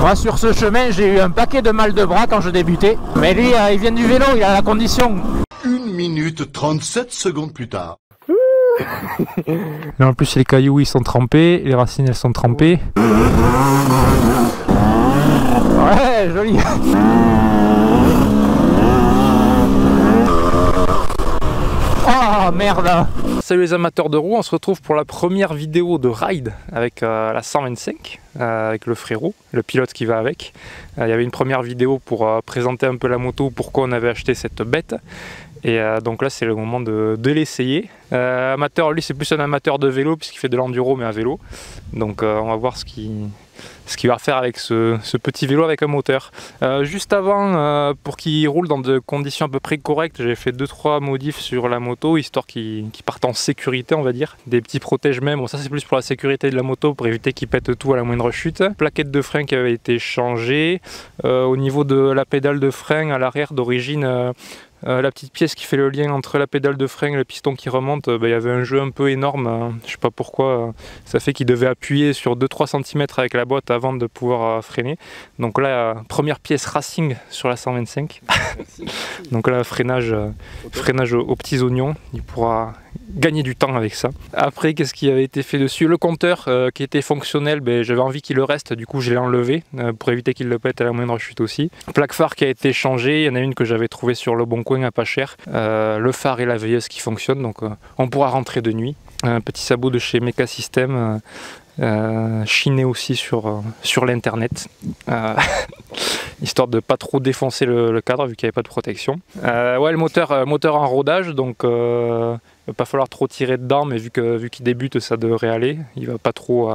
Moi sur ce chemin j'ai eu un paquet de mal de bras quand je débutais. Mais lui il vient du vélo, il a la condition. 1 minute 37 secondes plus tard. Là en plus les cailloux ils sont trempés, les racines elles sont trempées. Ouais, joli. Oh merde. Salut les amateurs de roues, on se retrouve pour la première vidéo de ride avec la 125, avec le frérot, le pilote qui va avec. Il y avait une première vidéo pour présenter un peu la moto, pourquoi on avait acheté cette bête. Et donc là c'est le moment de l'essayer. Amateur, lui c'est plus un amateur de vélo puisqu'il fait de l'enduro mais à vélo. Donc on va voir ce qu'il va faire avec ce petit vélo avec un moteur. Juste avant, pour qu'il roule dans des conditions à peu près correctes, j'ai fait 2-3 modifs sur la moto, histoire qu'il parte en sécurité on va dire. Des petits protège-mains, bon ça c'est plus pour la sécurité de la moto, pour éviter qu'il pète tout à la moindre chute. Plaquette de frein qui avait été changée. Au niveau de la pédale de frein à l'arrière d'origine, la petite pièce qui fait le lien entre la pédale de frein et le piston qui remonte, il y avait un jeu un peu énorme, je sais pas pourquoi, ça fait qu'il devait appuyer sur 2-3 cm avec la boîte avant de pouvoir freiner. Donc là, première pièce racing sur la 125. Donc là, freinage aux petits oignons, il pourra gagner du temps avec ça. Après, qu'est-ce qui avait été fait dessus? Le compteur qui était fonctionnel, j'avais envie qu'il le reste, du coup je l'ai enlevé pour éviter qu'il le pète à la moindre chute aussi. Plaque phare qui a été changée, il y en a une que j'avais trouvée sur le bon coin à pas cher. Le phare et la veilleuse qui fonctionnent, donc on pourra rentrer de nuit. Un petit sabot de chez Mecha System, chiné aussi sur l'internet, histoire de pas trop défoncer le cadre vu qu'il n'y avait pas de protection. Ouais, le moteur en rodage, donc il va pas falloir trop tirer dedans, mais vu qu'il débute ça devrait aller, il va pas trop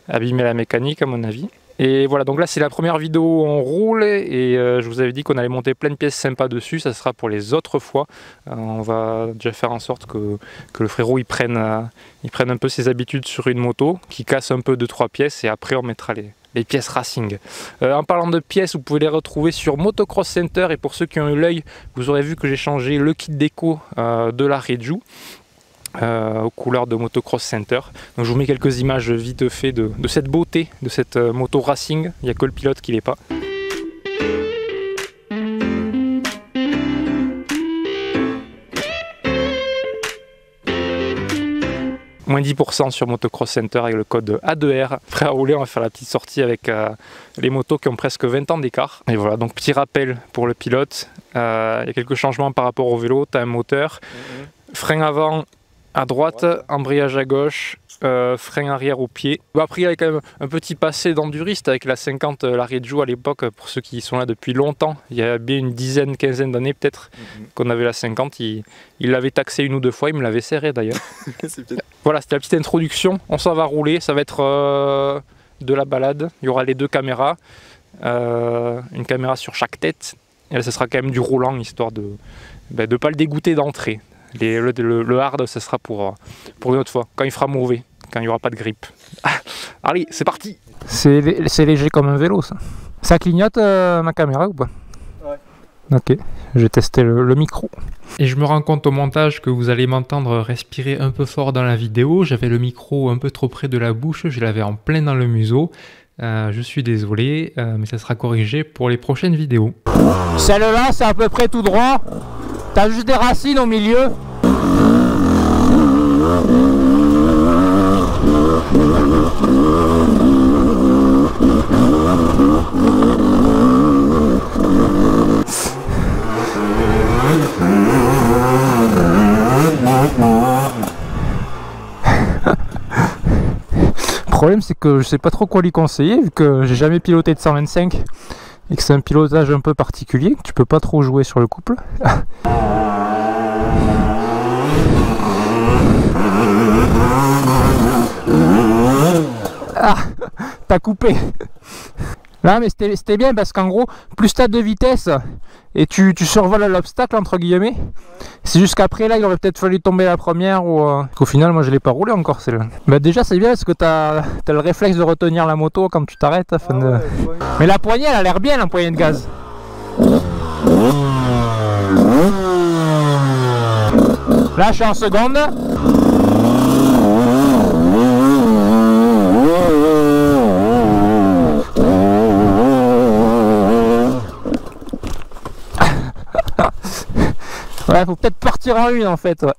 abîmer la mécanique à mon avis. Et voilà, donc là c'est la première vidéo où on roule et je vous avais dit qu'on allait monter plein de pièces sympas dessus, ça sera pour les autres fois. On va déjà faire en sorte que le frérot il prenne un peu ses habitudes sur une moto, qu'il casse un peu 2-3 pièces et après on mettra les pièces racing. En parlant de pièces, vous pouvez les retrouver sur Motocross Center et pour ceux qui ont eu l'œil, vous aurez vu que j'ai changé le kit déco de la Reju. Aux couleurs de Motocross Center. Donc je vous mets quelques images vite fait de cette beauté, de cette moto racing. Il n'y a que le pilote qui l'est pas. Moins 10% sur Motocross Center avec le code A2R. Prêt à rouler, on va faire la petite sortie avec les motos qui ont presque 20 ans d'écart. Et voilà, donc petit rappel pour le pilote. Il y a quelques changements par rapport au vélo. Tu as un moteur, frein avant à droite, embrayage à gauche, frein arrière au pied. Après il y avait quand même un petit passé d'enduriste avec la 50, la Reju à l'époque, pour ceux qui sont là depuis longtemps. Il y a bien une dizaine, quinzaine d'années peut-être qu'on avait la 50. Il l'avait taxé 1 ou 2 fois, il me l'avait serré d'ailleurs. Voilà, c'était la petite introduction. On s'en va rouler, ça va être de la balade. Il y aura les 2 caméras, une caméra sur chaque tête. Et là ça sera quand même du roulant, histoire de ne pas le dégoûter d'entrée. Le hard, ça sera pour une autre fois, quand il fera mauvais, quand il n'y aura pas de grippe. Allez, c'est parti. C'est léger comme un vélo, ça. Ça clignote ma caméra ou pas? Ouais. Ok, je vais tester le micro. Et je me rends compte au montage que vous allez m'entendre respirer un peu fort dans la vidéo. J'avais le micro un peu trop près de la bouche, je l'avais en plein dans le museau. Je suis désolé, mais ça sera corrigé pour les prochaines vidéos. Celle-là, c'est à peu près tout droit. T'as juste des racines au milieu. Le problème c'est que je sais pas trop quoi lui conseiller vu que j'ai jamais piloté de 125 et que c'est un pilotage un peu particulier, tu peux pas trop jouer sur le couple. Ah, t'as coupé. Là mais c'était bien parce qu'en gros plus t'as de vitesse et tu survoles l'obstacle entre guillemets. C'est juste qu'après là il aurait peut-être fallu tomber la première ou qu'au final moi je l'ai pas roulé encore celle-là. Bah déjà c'est bien parce que t'as le réflexe de retenir la moto quand tu t'arrêtes afin de... Mais la poignée elle a l'air bien, la poignée de gaz. Là je suis en seconde. Ouais, faut peut-être partir en une en fait. Ouais.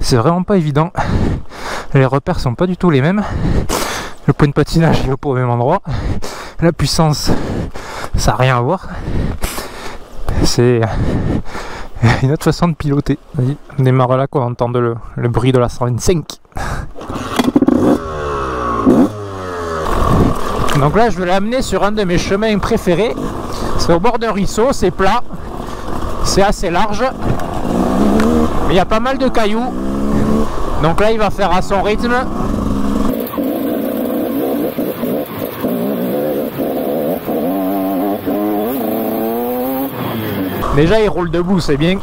C'est vraiment pas évident. Les repères sont pas du tout les mêmes. Le point de patinage est pas au même endroit. La puissance, ça n'a rien à voir. C'est une autre façon de piloter. Vas-y, on démarre là qu'on entend le bruit de la 125. Donc là je vais l'amener sur un de mes chemins préférés. C'est au bord d'un ruisseau, c'est plat, c'est assez large, mais il y a pas mal de cailloux. Donc là il va faire à son rythme. Déjà il roule debout, c'est bien.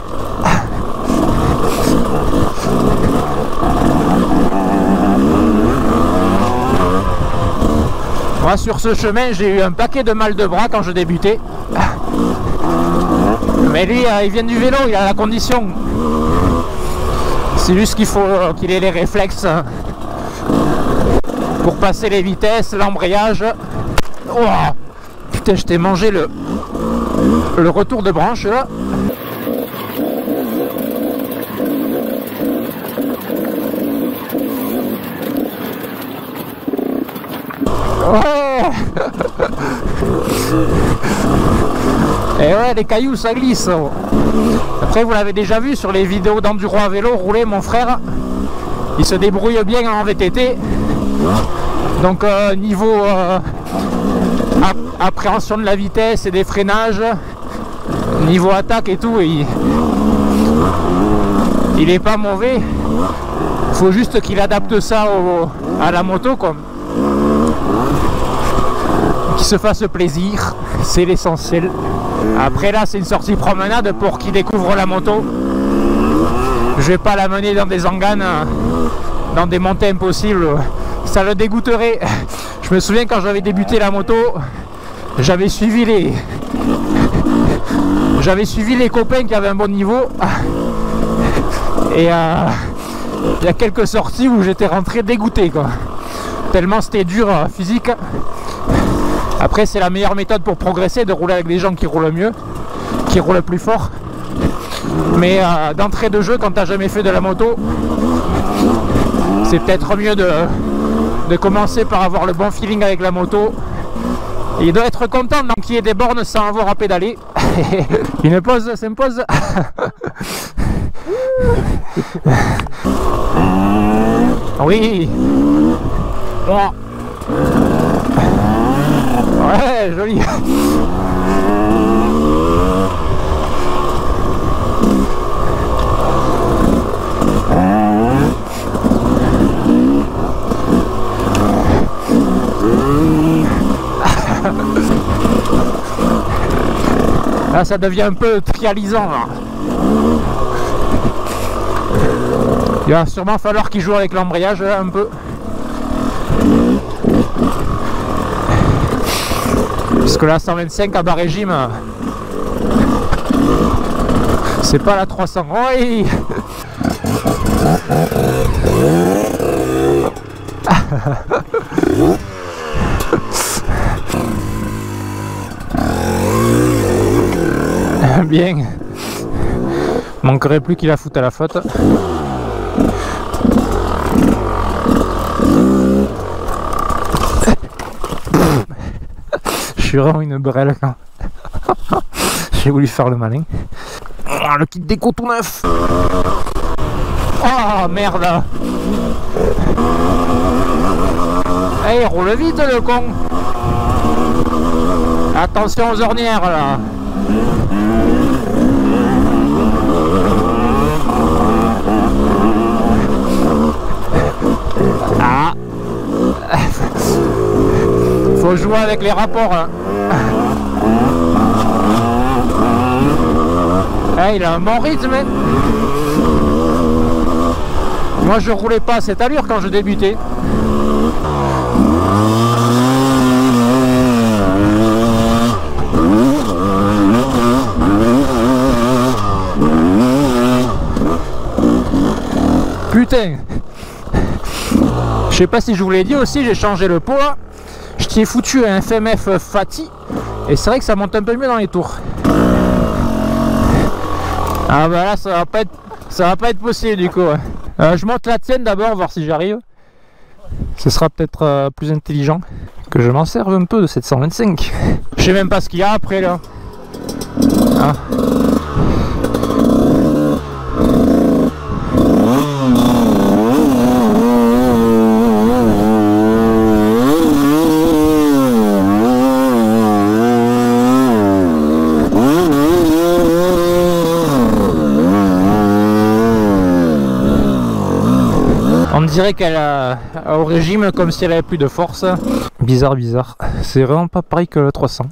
Moi sur ce chemin j'ai eu un paquet de mal de bras quand je débutais. Mais lui il vient du vélo, il a la condition. C'est juste qu'il faut qu'il ait les réflexes pour passer les vitesses, l'embrayage. Oh, putain, je t'ai mangé le retour de branche là. Ouais. Et ouais, les cailloux ça glisse. Après vous l'avez déjà vu sur les vidéos d'enduro à vélo rouler, mon frère il se débrouille bien en VTT. Donc niveau appréhension de la vitesse et des freinages, niveau attaque et tout, il est pas mauvais. Faut juste qu'il adapte ça à la moto quoi. Qu'il se fasse plaisir, c'est l'essentiel. Après là c'est une sortie promenade pour qu'il découvre la moto. Je vais pas la mener dans des enganes, dans des montées impossibles, ça le dégoûterait. Je me souviens quand j'avais débuté la moto, j'avais suivi les copains qui avaient un bon niveau. Et il y a quelques sorties où j'étais rentré dégoûté quoi. Tellement c'était dur physique. Après c'est la meilleure méthode pour progresser, de rouler avec des gens qui roulent mieux, qui roulent plus fort. Mais d'entrée de jeu, quand t'as jamais fait de la moto, c'est peut-être mieux de commencer par avoir le bon feeling avec la moto. Et il doit être content d'enquiller des bornes sans avoir à pédaler. Une pause, c'est une pause. Oui. Bon. Ouais, joli. Là ça devient un peu trialisant là. Il va sûrement falloir qu'il joue avec l'embrayage un peu. Parce que la 125 à bas régime, c'est pas la 300. Oui. Bien. Manquerait plus qu'il la foute à la faute. Je suis vraiment une brêle quand j'ai voulu faire le malin. Oh, le kit déco tout neuf. Oh merde. Eh, roule vite le con. Attention aux ornières là. Ah. Faut jouer avec les rapports hein. Eh, il a un bon rythme hein. Moi je roulais pas à cette allure quand je débutais. Putain. Je sais pas si je vous l'ai dit aussi, j'ai changé le pot là. Je t'y ai foutu un FMF Fati. Et c'est vrai que ça monte un peu mieux dans les tours. Ah bah là ça va pas être possible du coup. Je monte la tienne d'abord, voir si j'arrive. Ce sera peut-être plus intelligent que je m'en serve un peu de cette 125. Je sais même pas ce qu'il y a après là. Ah. On dirait qu'elle a au régime comme si elle avait plus de force. Bizarre, bizarre. C'est vraiment pas pareil que le 300.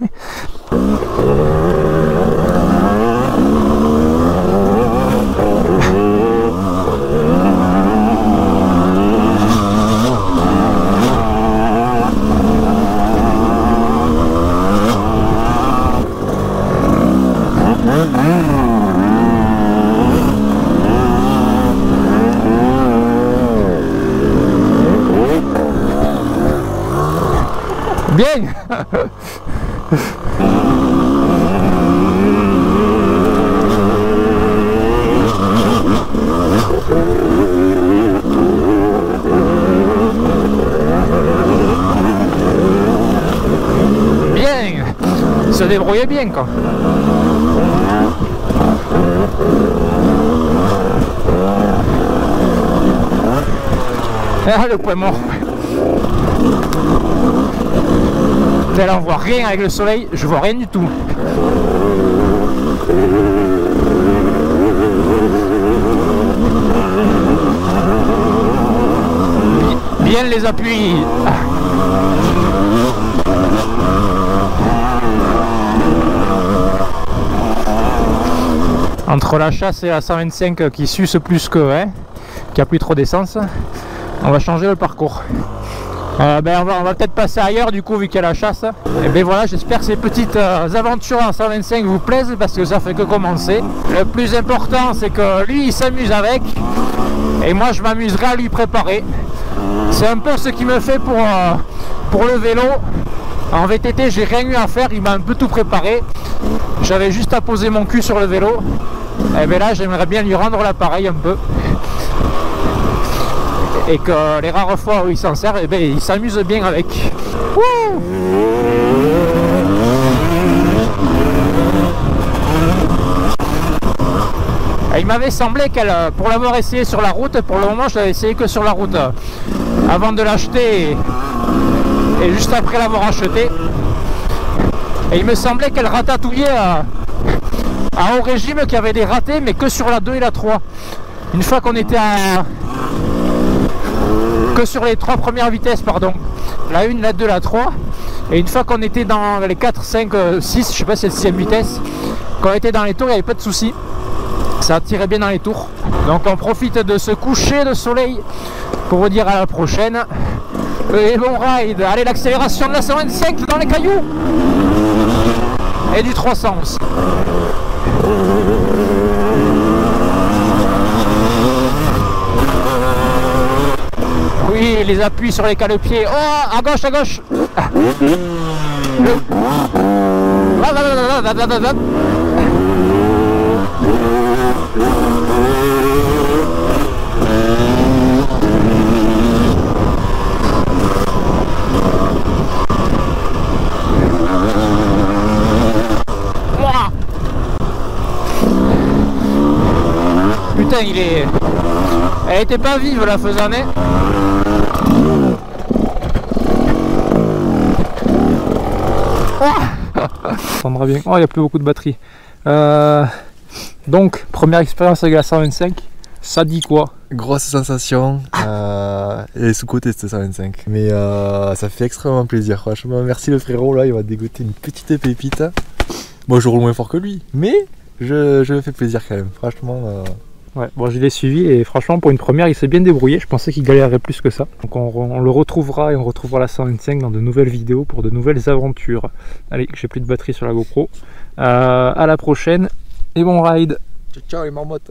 Bien. Bien. Il se débrouillait bien quoi. Ah, le point mort. Là on voit rien avec le soleil, je vois rien du tout. Bien les appuis. Entre la chasse et la 125 qui suce plus que, hein, qui a plus trop d'essence, on va changer le parcours. On va peut-être passer ailleurs du coup vu qu'il y a la chasse. Et bien voilà, j'espère que ces petites aventures en 125 vous plaisent parce que ça fait que commencer. Le plus important c'est que lui il s'amuse avec et moi je m'amuserai à lui préparer. C'est un peu ce qui me fait pour le vélo. En VTT j'ai rien eu à faire, il m'a un peu tout préparé. J'avais juste à poser mon cul sur le vélo. Et bien là j'aimerais bien lui rendre l'appareil un peu. Et que les rares fois où il s'en sert, eh ben, il s'amuse bien avec. Wouh! Il m'avait semblé qu'elle, pour l'avoir essayé sur la route, pour le moment je l'avais essayé que sur la route avant de l'acheter et juste après l'avoir acheté. Et il me semblait qu'elle ratatouillait à haut régime, qu'il y avait des ratés mais que sur la 2 et la 3. Une fois qu'on était que sur les 3 premières vitesses, pardon, la 1, la 2, la 3, et une fois qu'on était dans les 4, 5, 6, je sais pas si c'est la 6e vitesse, quand on était dans les tours, il n'y avait pas de souci, ça tirait bien dans les tours. Donc on profite de ce coucher de soleil pour vous dire à la prochaine et bon ride. Allez, l'accélération de la 125 dans les cailloux et du 300 aussi. Oui, les appuis sur les cale-pieds. Oh, à gauche, à gauche. Putain, il est... Elle était pas vive la faisanée. Ça rendra bien. Oh, il n'y a plus beaucoup de batterie. Donc, première expérience avec la 125. Ça dit quoi? Grosse sensation et sous-côté cette 125. Mais ça fait extrêmement plaisir. Franchement, merci le frérot là, il va dégoter une petite pépite. Bon, je roule moins fort que lui, mais je me fais plaisir quand même. Franchement. Ouais, bon, je l'ai suivi et franchement pour une première il s'est bien débrouillé, je pensais qu'il galérerait plus que ça. Donc on le retrouvera et on retrouvera la 125 dans de nouvelles vidéos pour de nouvelles aventures. Allez, j'ai plus de batterie sur la GoPro. À la prochaine et bon ride. Ciao les marmottes.